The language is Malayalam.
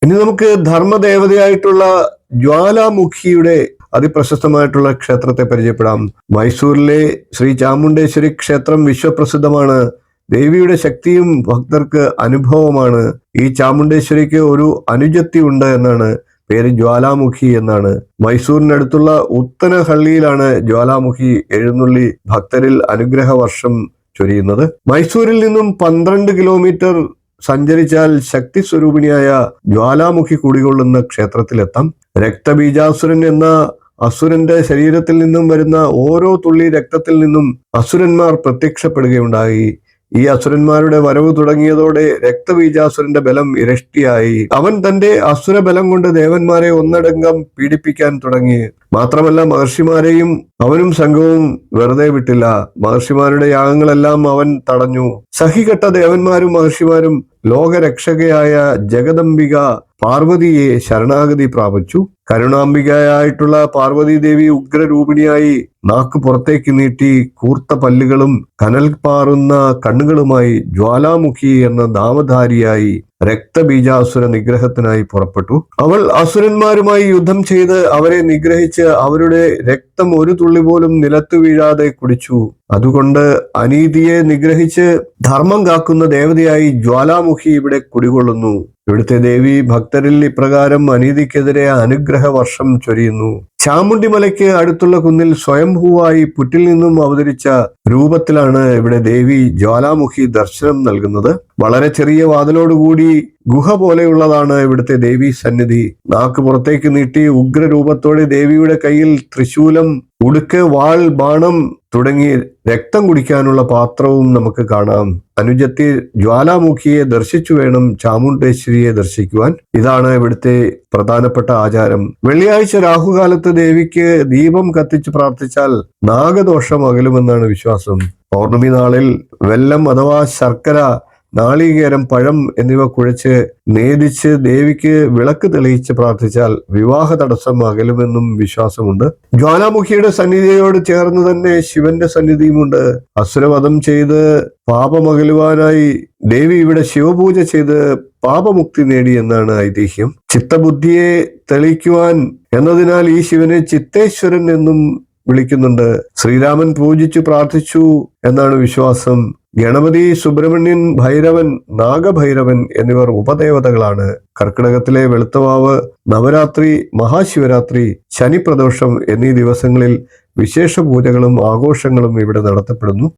ഇനി നമുക്ക് ധർമ്മദേവതയായിട്ടുള്ള ജ്വാലാമുഖിയുടെ അതിപ്രശസ്തമായിട്ടുള്ള ക്ഷേത്രത്തെ പരിചയപ്പെടാം. മൈസൂരിലെ ശ്രീ ചാമുണ്ടേശ്വരി ക്ഷേത്രം വിശ്വപ്രസിദ്ധമാണ്. ദേവിയുടെ ശക്തിയും ഭക്തർക്ക് അനുഭവമാണ്. ഈ ചാമുണ്ടേശ്വരിക്ക് ഒരു അനുജത്തി ഉണ്ട് എന്നാണ് പേര്, ജ്വാലാമുഖി എന്നാണ്. മൈസൂരിനടുത്തുള്ള ഉത്തനഹള്ളിയിലാണ് ജ്വാലാമുഖി എഴുന്നള്ളി ഭക്തരിൽ അനുഗ്രഹ വർഷം ചൊരിയുന്നത്. മൈസൂരിൽ നിന്നും 12 കിലോമീറ്റർ സഞ്ചരിച്ചാൽ ശക്തി സ്വരൂപിണിയായ ജ്വാലാമുഖി കുടികൊള്ളുന്ന ക്ഷേത്രത്തിലെത്താം. രക്തബീജാസുരൻ എന്ന അസുരന്റെ ശരീരത്തിൽ നിന്നും വരുന്ന ഓരോ തുള്ളി രക്തത്തിൽ നിന്നും അസുരന്മാർ പ്രത്യക്ഷപ്പെടുകയുണ്ടായി. ഈ അസുരന്മാരുടെ വരവ് തുടങ്ങിയതോടെ രക്തബീജാസുരന്റെ ബലം ഇരട്ടിയായി. അവൻ തന്റെ അസുര ബലം കൊണ്ട് ദേവന്മാരെ ഒന്നടങ്കം പീഡിപ്പിക്കാൻ തുടങ്ങി. മാത്രമല്ല മഹർഷിമാരെയും അവനും സംഘവും വെറുതെ വിട്ടില്ല. മഹർഷിമാരുടെ യാഗങ്ങളെല്ലാം അവൻ തടഞ്ഞു. സഹികെട്ട ദേവന്മാരും മഹർഷിമാരും ലോകരക്ഷകയായ ജഗദംബിക പാർവതിയെ ശരണാഗതി പ്രാപിച്ചു. കരുണാംബികയായിട്ടുള്ള പാർവതി ദേവി ഉഗ്രരൂപിണിയായി നാക്ക് പുറത്തേക്ക് നീട്ടി കൂർത്ത പല്ലുകളും കനൽ പാറുന്ന കണ്ണുകളുമായി ജ്വാലാമുഖി എന്ന നാമധാരിയായി രക്തബീജാസുര നിഗ്രഹത്തിനായി പുറപ്പെട്ടു. അവൾ അസുരന്മാരുമായി യുദ്ധം ചെയ്ത് അവരെ നിഗ്രഹിച്ച് അവരുടെ രക്തം ഒരു തുള്ളി പോലും നിലത്തു വീഴാതെ കുടിച്ചു. അതുകൊണ്ട് അനീതിയെ നിഗ്രഹിച്ച് ധർമ്മം കാക്കുന്ന ദേവതയായി ജ്വാലാമുഖി ഇവിടെ കുടികൊള്ളുന്നു. ഇവിടുത്തെ ദേവി ഭക്തരിൽ ഇപ്രകാരം അനീതിക്കെതിരെ അനുഗ്രഹ വർഷം ചൊരിയുന്നു. ചാമുണ്ടിമലയ്ക്ക് അടുത്തുള്ള കുന്നിൽ സ്വയംഭൂവായി പുറ്റിൽ നിന്നും അവതരിച്ച രൂപത്തിലാണ് ഇവിടെ ദേവി ജ്വാലാമുഖി ദർശനം നൽകുന്നത്. വളരെ ചെറിയ വാതിലോടുകൂടി ഗുഹ പോലെയുള്ളതാണ് ഇവിടുത്തെ ദേവി സന്നിധി. നാക്ക് പുറത്തേക്ക് നീട്ടി ഉഗ്രരൂപത്തോടെ ദേവിയുടെ കയ്യിൽ ത്രിശൂലം, ഉടുക്ക്, വാൾ, ബാണം തുടങ്ങി രക്തം കുടിക്കാനുള്ള പാത്രവും നമുക്ക് കാണാം. അനുജത്തി ജ്വാലാമുഖിയെ ദർശിച്ചു വേണം ചാമുണ്ടേശ്വരിയെ ദർശിക്കുവാൻ. ഇതാണ് ഇവിടുത്തെ പ്രധാനപ്പെട്ട ആചാരം. വെള്ളിയാഴ്ച രാഹുകാലത്ത് ദേവിക്ക് ദീപം കത്തിച്ച് പ്രാർത്ഥിച്ചാൽ നാഗദോഷം അകലുമെന്നാണ് വിശ്വാസം. പൗർണമി നാളിൽ വെല്ലം അഥവാ ശർക്കര, നാളികേരം, പഴം എന്നിവ കുഴച്ച് നേദിച്ച് ദേവിക്ക് വിളക്ക് തെളിയിച്ച് പ്രാർത്ഥിച്ചാൽ വിവാഹ തടസ്സം അകലുമെന്നും വിശ്വാസമുണ്ട്. ജ്വാലാമുഖിയുടെ സന്നിധിയോട് ചേർന്ന് തന്നെ ശിവന്റെ സന്നിധിയുമുണ്ട്. അസുരവധം ചെയ്ത് പാപമകലുവാനായി ദേവി ഇവിടെ ശിവപൂജ ചെയ്ത് പാപമുക്തി നേടി എന്നാണ് ഐതിഹ്യം. ചിത്തബുദ്ധിയെ തെളിയിക്കുവാൻ എന്നതിനാൽ ഈ ശിവനെ ചിത്തേശ്വരൻ എന്നും വിളിക്കുന്നുണ്ട്. ശ്രീരാമൻ പൂജിച്ചു പ്രാർത്ഥിച്ചു എന്നാണ് വിശ്വാസം. ഗണപതി, സുബ്രഹ്മണ്യൻ, ഭൈരവൻ, നാഗഭൈരവൻ എന്നിവർ ഉപദേവതകളാണ്. കർക്കിടകത്തിലെ വെളുത്തവാവ്, നവരാത്രി, മഹാശിവരാത്രി, ശനിപ്രദോഷം എന്നീ ദിവസങ്ങളിൽ വിശേഷ പൂജകളും ആഘോഷങ്ങളും ഇവിടെ നടത്തപ്പെടുന്നു.